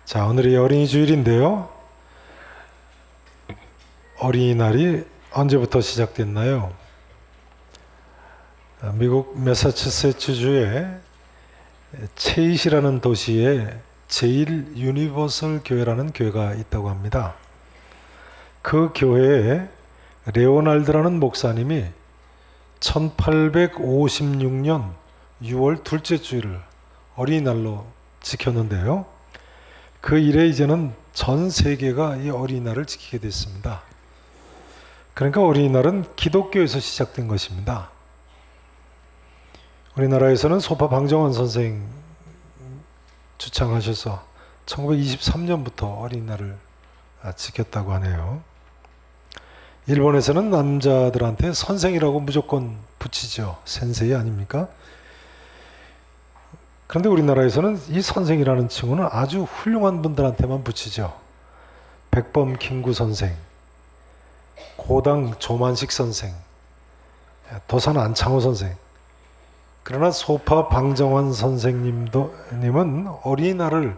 자, 오늘이 어린이 주일인데요. 어린이날이 언제부터 시작됐나요? 미국 매사추세츠주의 체이시라는 도시에 제일 유니버설 교회라는 교회가 있다고 합니다. 그 교회에 레오날드라는 목사님이 1856년 6월 둘째 주일을 어린이날로 지켰는데요. 그 이래 이제는 전 세계가 이 어린이날을 지키게 됐습니다. 그러니까 어린이날은 기독교에서 시작된 것입니다. 우리나라에서는 소파 방정환 선생 주창하셔서 1923년부터 어린이날을 지켰다고 하네요. 일본에서는 남자들한테 선생이라고 무조건 붙이죠. 센세이 아닙니까? 그런데 우리나라에서는 이 선생이라는 칭호는 아주 훌륭한 분들한테만 붙이죠. 백범 김구 선생, 고당 조만식 선생, 도산 안창호 선생. 그러나 소파 방정환 선생님은 어린이날을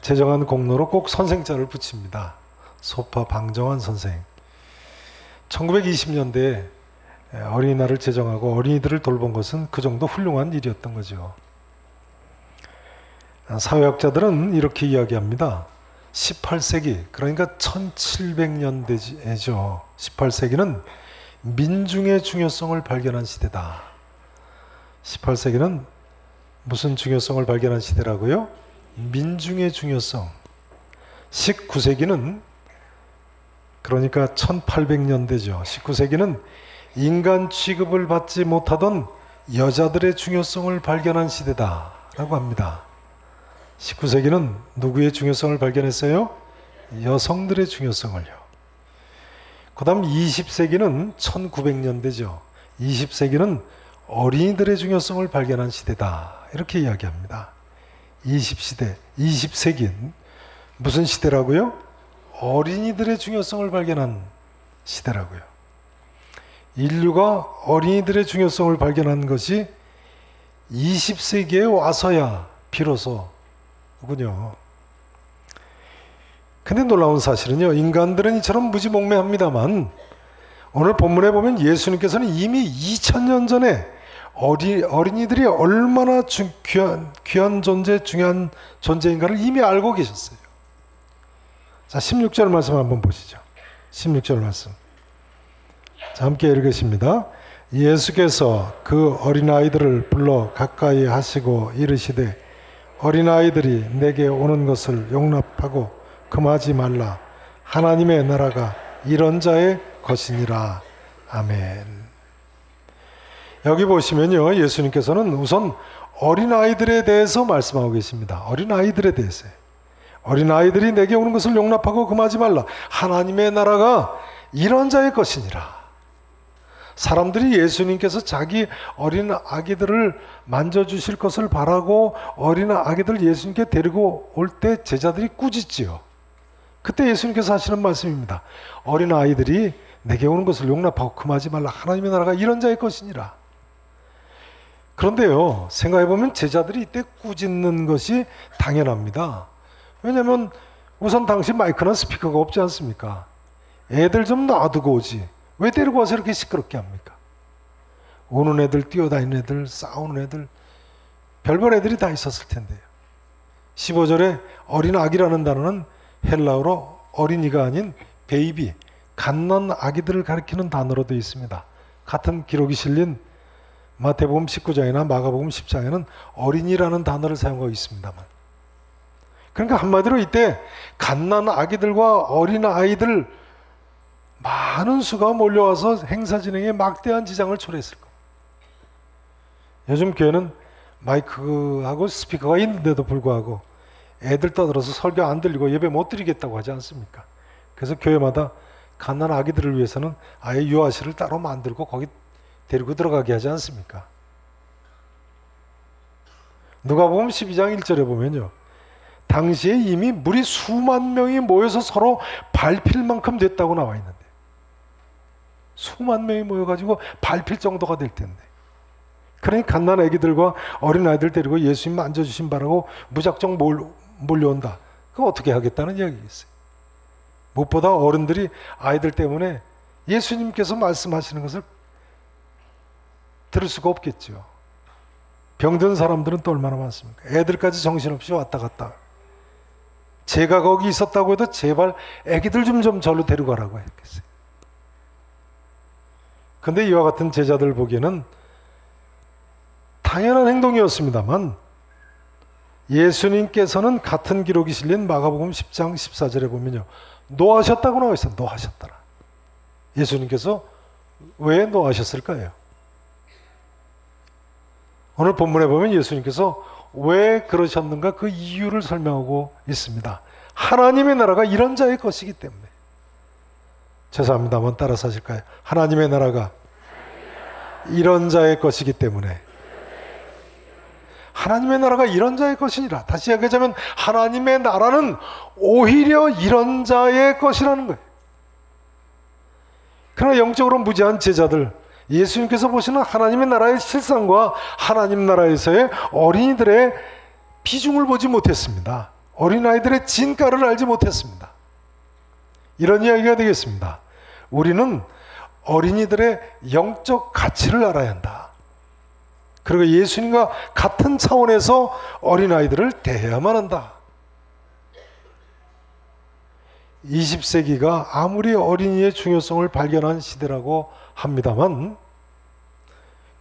제정한 공로로 꼭 선생자를 붙입니다. 소파 방정환 선생. 1920년대에 어린이날을 제정하고 어린이들을 돌본 것은 그 정도 훌륭한 일이었던 거죠. 사회학자들은 이렇게 이야기합니다. 18세기, 그러니까 1700년대죠. 18세기는 민중의 중요성을 발견한 시대다. 18세기는 무슨 중요성을 발견한 시대라고요? 민중의 중요성. 19세기는 그러니까 1800년대죠. 19세기는 인간 취급을 받지 못하던 여자들의 중요성을 발견한 시대다라고 합니다. 19세기는 누구의 중요성을 발견했어요? 여성들의 중요성을요. 그 다음 20세기는 1900년대죠. 20세기는 어린이들의 중요성을 발견한 시대다. 이렇게 이야기합니다. 20세기 무슨 시대라고요? 어린이들의 중요성을 발견한 시대라고요. 인류가 어린이들의 중요성을 발견한 것이 20세기에 와서야 비로소 군요. 근데 놀라운 사실은요, 인간들은 이처럼 무지몽매합니다만 오늘 본문에 보면 예수님께서는 이미 2000년 전에 어린이들이 얼마나 귀한 존재, 중요한 존재인가를 이미 알고 계셨어요. 자, 16절 말씀 한번 보시죠. 16절 말씀. 자, 함께 읽으십니다. 예수께서 그 어린아이들을 불러 가까이 하시고 이르시되 어린아이들이 내게 오는 것을 용납하고 금하지 말라. 하나님의 나라가 이런 자의 것이니라. 아멘. 여기 보시면요, 예수님께서는 우선 어린아이들에 대해서 말씀하고 계십니다. 어린아이들에 대해서요. 어린아이들이 내게 오는 것을 용납하고 금하지 말라. 하나님의 나라가 이런 자의 것이니라. 사람들이 예수님께서 자기 어린 아기들을 만져주실 것을 바라고 어린 아기들 예수님께 데리고 올 때 제자들이 꾸짖지요. 그때 예수님께서 하시는 말씀입니다. 어린 아이들이 내게 오는 것을 용납하고 금하지 말라. 하나님의 나라가 이런 자의 것이니라. 그런데요, 생각해보면 제자들이 이때 꾸짖는 것이 당연합니다. 왜냐하면 우선 당시 마이크나 스피커가 없지 않습니까? 애들 좀 놔두고 오지. 왜 데리고 와서 이렇게 시끄럽게 합니까? 우는 애들, 뛰어다니는 애들, 싸우는 애들, 별별 애들이 다 있었을 텐데요. 15절에 어린 아기라는 단어는 헬라어로 어린이가 아닌 베이비, 갓난 아기들을 가리키는 단어로 되어 있습니다. 같은 기록이 실린 마태복음 19장이나 마가복음 10장에는 어린이라는 단어를 사용하고 있습니다만, 그러니까 한마디로 이때 갓난 아기들과 어린 아이들 많은 수가 몰려와서 행사 진행에 막대한 지장을 초래했을 겁니다. 요즘 교회는 마이크하고 스피커가 있는데도 불구하고 애들 떠들어서 설교 안 들리고 예배 못 드리겠다고 하지 않습니까? 그래서 교회마다 갓난 아기들을 위해서는 아예 유아실을 따로 만들고 거기 데리고 들어가게 하지 않습니까? 누가복음 12장 1절에 보면요, 당시에 이미 무리 수만 명이 모여서 서로 밟힐 만큼 됐다고 나와 있는데, 수만 명이 모여가지고 밟힐 정도가 될 텐데, 그러니 갓난 아기들과 어린아이들 데리고 예수님 만져주신 바라고 무작정 몰려온다. 그 어떻게 하겠다는 이야기겠어요? 무엇보다 어른들이 아이들 때문에 예수님께서 말씀하시는 것을 들을 수가 없겠죠. 병든 사람들은 또 얼마나 많습니까? 애들까지 정신없이 왔다 갔다. 제가 거기 있었다고 해도 제발 애기들 좀 절로 데려가라고 했겠어요. 근데 이와 같은 제자들 보기에는 당연한 행동이었습니다만 예수님께서는 같은 기록이 실린 마가복음 10장 14절에 보면요, 노하셨다고 나와 있어요. 노하셨더라. 예수님께서 왜 노하셨을까요? 오늘 본문에 보면 예수님께서 왜 그러셨는가 그 이유를 설명하고 있습니다. 하나님의 나라가 이런 자의 것이기 때문에. 죄송합니다만 따라서 하실까요? 하나님의 나라가 이런 자의 것이기 때문에. 하나님의 나라가 이런 자의 것이니라. 다시 이야기하자면 하나님의 나라는 오히려 이런 자의 것이라는 거예요. 그러나 영적으로 무지한 제자들, 예수님께서 보시는 하나님의 나라의 실상과 하나님 나라에서의 어린이들의 비중을 보지 못했습니다. 어린아이들의 진가를 알지 못했습니다. 이런 이야기가 되겠습니다. 우리는 어린이들의 영적 가치를 알아야 한다. 그리고 예수님과 같은 차원에서 어린아이들을 대해야만 한다. 20세기가 아무리 어린이의 중요성을 발견한 시대라고 합니다만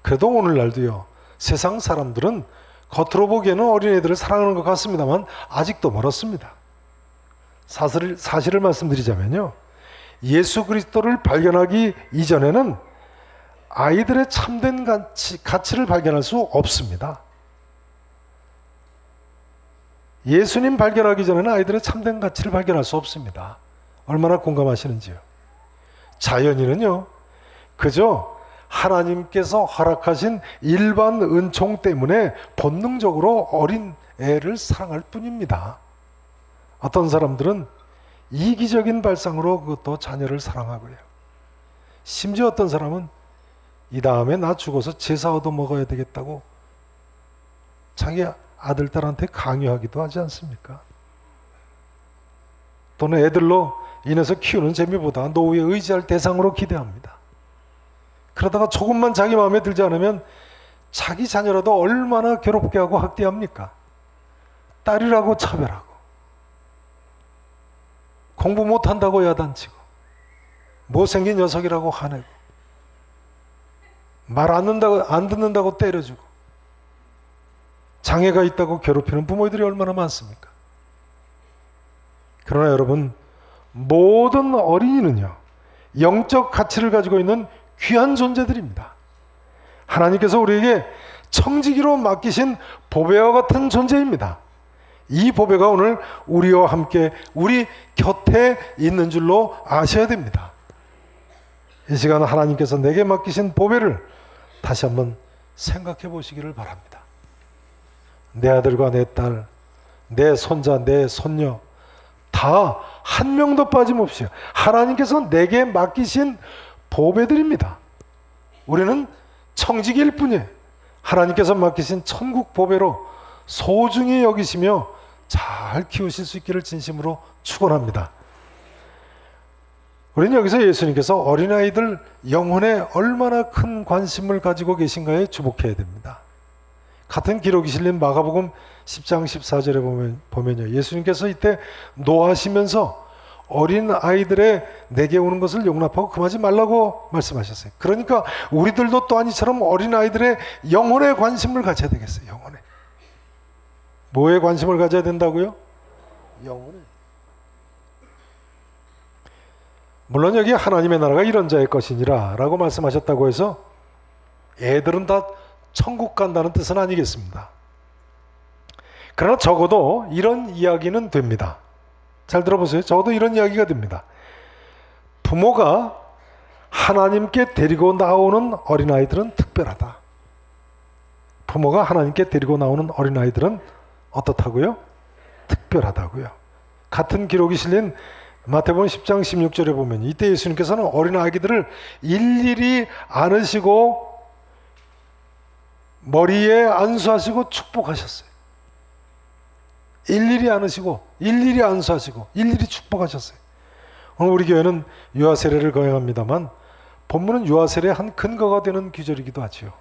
그래도 오늘날도요, 세상 사람들은 겉으로 보기에는 어린애들을 사랑하는 것 같습니다만 아직도 멀었습니다. 사실을 말씀드리자면요, 예수 그리스도를 발견하기 이전에는 아이들의 참된 가치를 발견할 수 없습니다. 예수님 발견하기 전에는 아이들의 참된 가치를 발견할 수 없습니다. 얼마나 공감하시는지요? 자연인은요, 그저 하나님께서 허락하신 일반 은총 때문에 본능적으로 어린 애를 사랑할 뿐입니다. 어떤 사람들은 이기적인 발상으로 그것도 자녀를 사랑하고요. 심지어 어떤 사람은 이 다음에 나 죽어서 제사 얻어 먹어야 되겠다고 자기 아들, 딸한테 강요하기도 하지 않습니까? 또는 애들로 인해서 키우는 재미보다 노후에 의지할 대상으로 기대합니다. 그러다가 조금만 자기 마음에 들지 않으면 자기 자녀라도 얼마나 괴롭게 하고 학대합니까? 딸이라고 차별하고, 공부 못한다고 야단치고, 못생긴 녀석이라고 화내고, 말 안 듣는다고 때려주고, 장애가 있다고 괴롭히는 부모들이 얼마나 많습니까? 그러나 여러분, 모든 어린이는요, 영적 가치를 가지고 있는 귀한 존재들입니다. 하나님께서 우리에게 청지기로 맡기신 보배와 같은 존재입니다. 이 보배가 오늘 우리와 함께 우리 곁에 있는 줄로 아셔야 됩니다. 이 시간 하나님께서 내게 맡기신 보배를 다시 한번 생각해 보시기를 바랍니다. 내 아들과 내 딸, 내 손자, 내 손녀 다 한 명도 빠짐없이 하나님께서 내게 맡기신 보배들입니다. 우리는 청지기일 뿐이에요. 하나님께서 맡기신 천국 보배로 소중히 여기시며 잘 키우실 수 있기를 진심으로 축원합니다. 우리는 여기서 예수님께서 어린아이들 영혼에 얼마나 큰 관심을 가지고 계신가에 주목해야 됩니다. 같은 기록이 실린 마가복음 10장 14절에 보면요, 예수님께서 이때 노하시면서 어린 아이들의 내게 오는 것을 용납하고 금하지 말라고 말씀하셨어요. 그러니까 우리들도 또한 이처럼 어린 아이들의 영혼에 관심을 가져야 되겠어요. 영혼에. 뭐에 관심을 가져야 된다고요? 영혼에. 물론 여기 하나님의 나라가 이런 자의 것이니라 라고 말씀하셨다고 해서 애들은 다 천국 간다는 뜻은 아니겠습니다. 그러나 적어도 이런 이야기는 됩니다. 잘 들어보세요. 적어도 이런 이야기가 됩니다. 부모가 하나님께 데리고 나오는 어린아이들은 특별하다. 부모가 하나님께 데리고 나오는 어린아이들은 어떻다고요? 특별하다고요. 같은 기록이 실린 마태복음 10장 16절에 보면 이때 예수님께서는 어린아이들을 일일이 안으시고 머리에 안수하시고 축복하셨어요. 일일이 안으시고 일일이 안수하시고 일일이 축복하셨어요. 오늘 우리 교회는 유아 세례를 거행합니다만 본문은 유아 세례의 한 근거가 되는 구절이기도 하지요.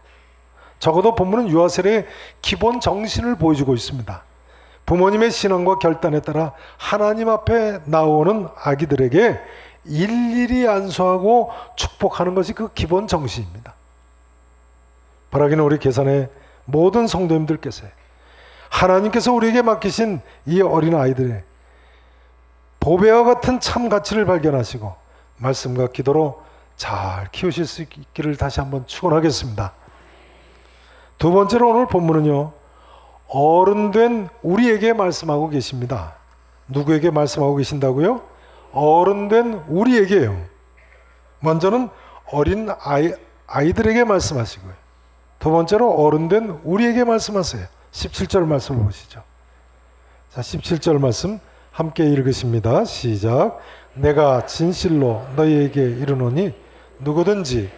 적어도 본문은 유아 세례의 기본 정신을 보여주고 있습니다. 부모님의 신앙과 결단에 따라 하나님 앞에 나오는 아기들에게 일일이 안수하고 축복하는 것이 그 기본 정신입니다. 바라기는 우리 계산의 모든 성도님들께서 하나님께서 우리에게 맡기신 이 어린 아이들의 보배와 같은 참 가치를 발견하시고 말씀과 기도로 잘 키우실 수 있기를 다시 한번 축원하겠습니다. 두 번째로 오늘 본문은요, 어른된 우리에게 말씀하고 계십니다. 누구에게 말씀하고 계신다고요? 어른된 우리에게요. 먼저는 어린 아이들에게 말씀하시고요. 두 번째로 어른된 우리에게 말씀하세요. 17절 말씀을 보시죠. 자, 17절 말씀 함께 읽으십니다. 시작. 내가 진실로 너희에게 이르노니 누구든지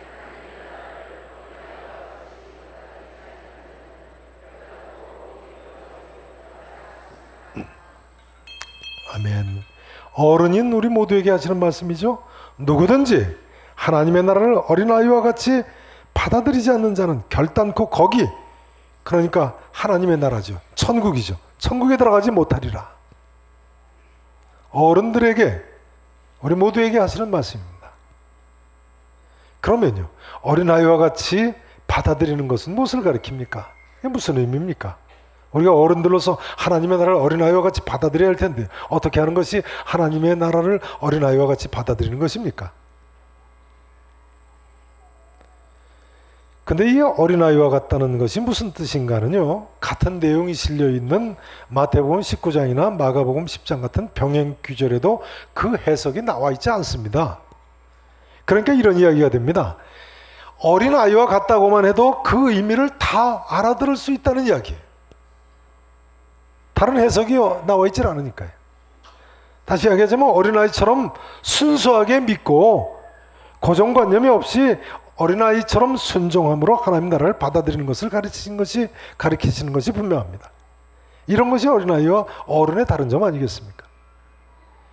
아멘. 어른인 우리 모두에게 하시는 말씀이죠. 누구든지 하나님의 나라를 어린아이와 같이 받아들이지 않는 자는 결단코 거기, 그러니까 하나님의 나라죠. 천국이죠. 천국에 들어가지 못하리라. 어른들에게, 우리 모두에게 하시는 말씀입니다. 그러면요, 어린아이와 같이 받아들이는 것은 무엇을 가리킵니까? 이게 무슨 의미입니까? 우리가 어른들로서 하나님의 나라를 어린아이와 같이 받아들여야 할 텐데 어떻게 하는 것이 하나님의 나라를 어린아이와 같이 받아들이는 것입니까? 근데 이 어린아이와 같다는 것이 무슨 뜻인가는요, 같은 내용이 실려있는 마태복음 19장이나 마가복음 10장 같은 병행 구절에도 그 해석이 나와 있지 않습니다. 그러니까 이런 이야기가 됩니다. 어린아이와 같다고만 해도 그 의미를 다 알아들을 수 있다는 이야기예요. 다른 해석이 나와 있질 않으니까요. 다시 이야기하자면 어린아이처럼 순수하게 믿고 고정관념이 없이 어린아이처럼 순종함으로 하나님 나라를 받아들이는 것을 가르치시는 것이 분명합니다. 이런 것이 어린아이와 어른의 다른 점 아니겠습니까?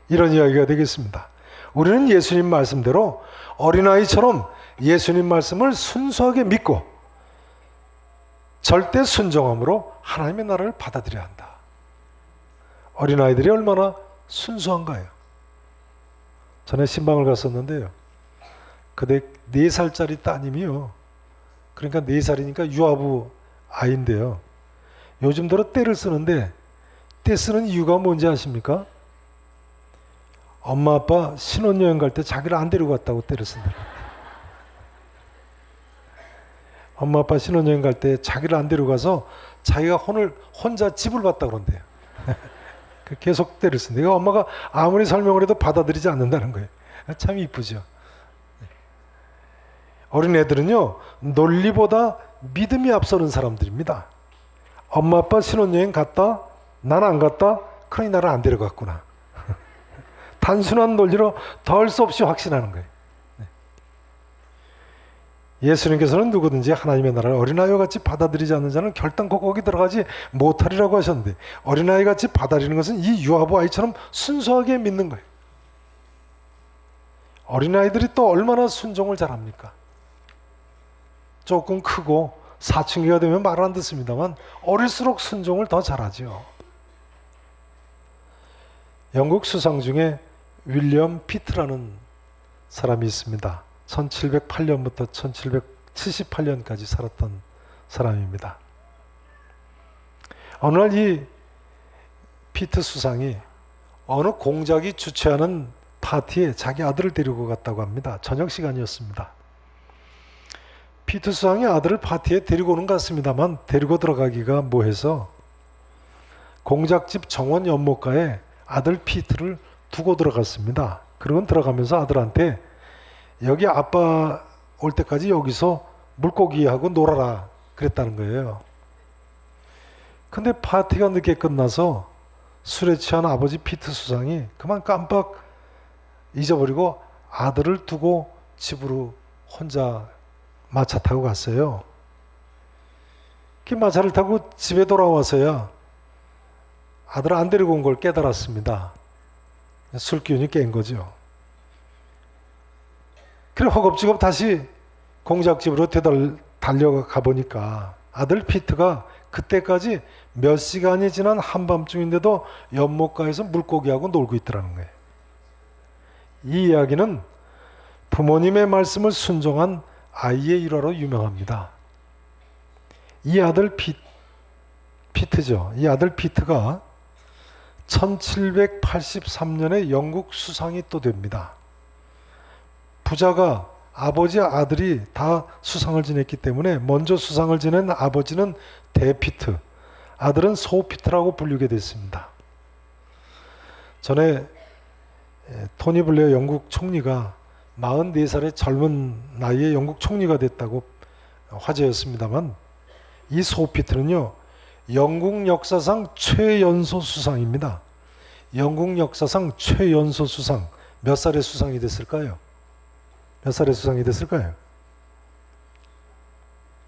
이런 이야기가 되겠습니다. 우리는 예수님 말씀대로 어린아이처럼 예수님 말씀을 순수하게 믿고 절대 순종함으로 하나님의 나라를 받아들여야 한다. 어린아이들이 얼마나 순수한가요? 전에 신방을 갔었는데요, 그때 4살짜리 따님이요, 그러니까 4살이니까 유아부 아이인데요, 요즘 들어 떼를 쓰는데 떼 쓰는 이유가 뭔지 아십니까? 엄마 아빠 신혼여행 갈 때 자기를 안 데리고 갔다고 떼를 쓴다. 엄마 아빠 신혼여행 갈 때 자기를 안 데리고 가서 자기가 혼자 집을 봤다 그런대요. 계속 떼를 쓴다. 이거 엄마가 아무리 설명을 해도 받아들이지 않는다는 거예요. 참 이쁘죠. 어린애들은요, 논리보다 믿음이 앞서는 사람들입니다. 엄마 아빠 신혼여행 갔다? 난 안 갔다? 그러니 나를 안 데려갔구나. 단순한 논리로 덜 수 없이 확신하는 거예요. 예수님께서는 누구든지 하나님의 나라를 어린아이와 같이 받아들이지 않는 자는 결단코 거기 들어가지 못하리라고 하셨는데, 어린아이 같이 받아들이는 것은 이 유아부 아이처럼 순수하게 믿는 거예요. 어린아이들이 또 얼마나 순종을 잘합니까? 조금 크고 사춘기가 되면 말을 안 듣습니다만 어릴수록 순종을 더 잘하죠. 영국 수상 중에 윌리엄 피트라는 사람이 있습니다. 1708년부터 1778년까지 살았던 사람입니다. 어느 날 이 피트 수상이 어느 공작이 주최하는 파티에 자기 아들을 데리고 갔다고 합니다. 저녁 시간이었습니다. 피트 수상이 아들을 파티에 데리고 오는 것 같습니다만 데리고 들어가기가 뭐해서 공작집 정원 연못가에 아들 피트를 두고 들어갔습니다. 그러고 들어가면서 아들한테 여기 아빠 올 때까지 여기서 물고기하고 놀아라 그랬다는 거예요. 근데 파티가 늦게 끝나서 술에 취한 아버지 피트 수상이 그만 깜빡 잊어버리고 아들을 두고 집으로 혼자 마차 타고 갔어요. 그 마차를 타고 집에 돌아와서야 아들을 안 데리고 온 걸 깨달았습니다. 술 기운이 깬 거죠. 그래 허겁지겁 다시 공작집으로 달려가 보니까 아들 피트가 그때까지 몇 시간이 지난 한밤중인데도 연못가에서 물고기하고 놀고 있더라는 거예요. 이 이야기는 부모님의 말씀을 순종한 아이의 일화로 유명합니다. 이 아들 피트죠. 이 아들 피트가 1783년에 영국 수상이 또 됩니다. 부자가 아버지 아들이 다 수상을 지냈기 때문에 먼저 수상을 지낸 아버지는 대피트, 아들은 소피트라고 불리게 됐습니다. 전에 토니 블레어 영국 총리가 44살의 젊은 나이에 영국 총리가 됐다고 화제였습니다만 이 소피트는요 영국 역사상 최연소 수상입니다. 영국 역사상 최연소 수상. 몇 살에 수상이 됐을까요? 몇 살에 수상이 됐을까요?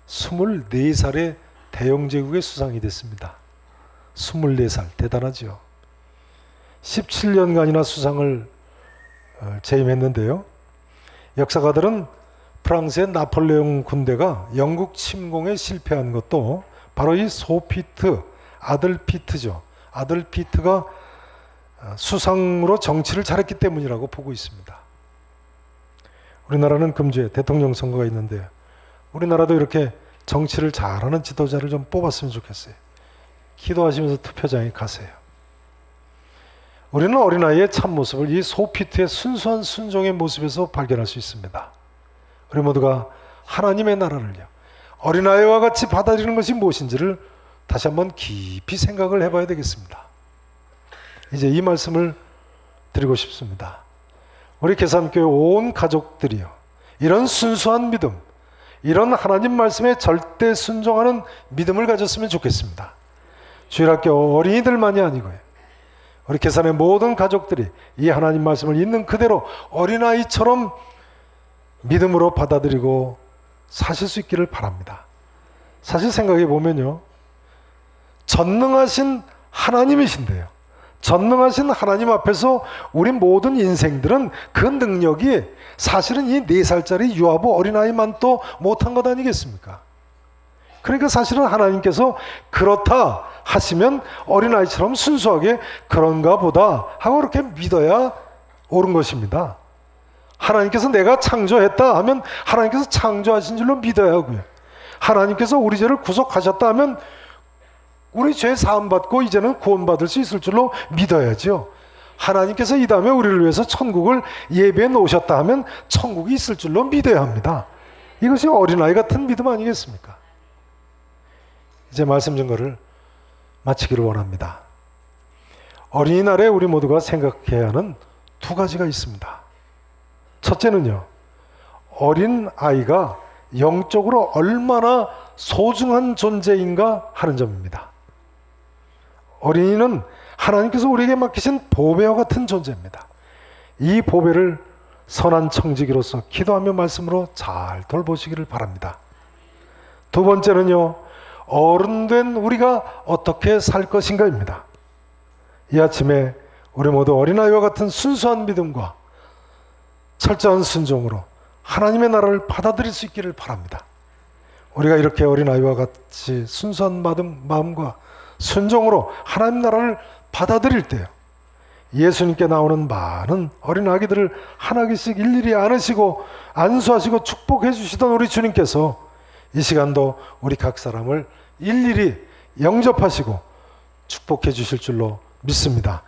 24살에 대영제국의 수상이 됐습니다. 24살. 대단하죠. 17년간이나 수상을 재임했는데요. 역사가들은 프랑스의 나폴레옹 군대가 영국 침공에 실패한 것도 바로 이 소피트, 아들 피트죠. 아들 피트가 수상으로 정치를 잘했기 때문이라고 보고 있습니다. 우리나라는 금주에 대통령 선거가 있는데요. 우리나라도 이렇게 정치를 잘하는 지도자를 좀 뽑았으면 좋겠어요. 기도하시면서 투표장에 가세요. 우리는 어린아이의 참모습을 이 소피트의 순수한 순종의 모습에서 발견할 수 있습니다. 우리 모두가 하나님의 나라를요 어린아이와 같이 받아들이는 것이 무엇인지를 다시 한번 깊이 생각을 해봐야 되겠습니다. 이제 이 말씀을 드리고 싶습니다. 우리 계산교회 온 가족들이요 이런 순수한 믿음, 이런 하나님 말씀에 절대 순종하는 믿음을 가졌으면 좋겠습니다. 주일학교 어린이들만이 아니고요 우리 계산의 모든 가족들이 이 하나님 말씀을 있는 그대로 어린아이처럼 믿음으로 받아들이고 사실 수 있기를 바랍니다. 사실 생각해 보면요 전능하신 하나님이신데요 전능하신 하나님 앞에서 우리 모든 인생들은 그 능력이 사실은 이 4살짜리 유아부 어린아이만 또 못한 것 아니겠습니까? 그러니까 사실은 하나님께서 그렇다 하시면 어린아이처럼 순수하게 그런가 보다 하고 그렇게 믿어야 옳은 것입니다. 하나님께서 내가 창조했다 하면 하나님께서 창조하신 줄로 믿어야 하고요. 하나님께서 우리 죄를 구속하셨다 하면 우리 죄 사함받고 이제는 구원받을 수 있을 줄로 믿어야죠. 하나님께서 이 다음에 우리를 위해서 천국을 예배해 놓으셨다 하면 천국이 있을 줄로 믿어야 합니다. 이것이 어린아이 같은 믿음 아니겠습니까? 이제 말씀 증거를 마치기를 원합니다. 어린이날에 우리 모두가 생각해야 하는 두 가지가 있습니다. 첫째는요, 어린 아이가 영적으로 얼마나 소중한 존재인가 하는 점입니다. 어린이는 하나님께서 우리에게 맡기신 보배와 같은 존재입니다. 이 보배를 선한 청지기로서 기도하며 말씀으로 잘 돌보시기를 바랍니다. 두 번째는요, 어른된 우리가 어떻게 살 것인가입니다. 이 아침에 우리 모두 어린아이와 같은 순수한 믿음과 철저한 순종으로 하나님의 나라를 받아들일 수 있기를 바랍니다. 우리가 이렇게 어린아이와 같이 순수한 마음과 순종으로 하나님 나라를 받아들일 때요, 예수님께 나오는 많은 어린 아기들을 하나씩 일일이 안으시고 안수하시고 축복해 주시던 우리 주님께서 이 시간도 우리 각 사람을 일일이 영접하시고 축복해 주실 줄로 믿습니다.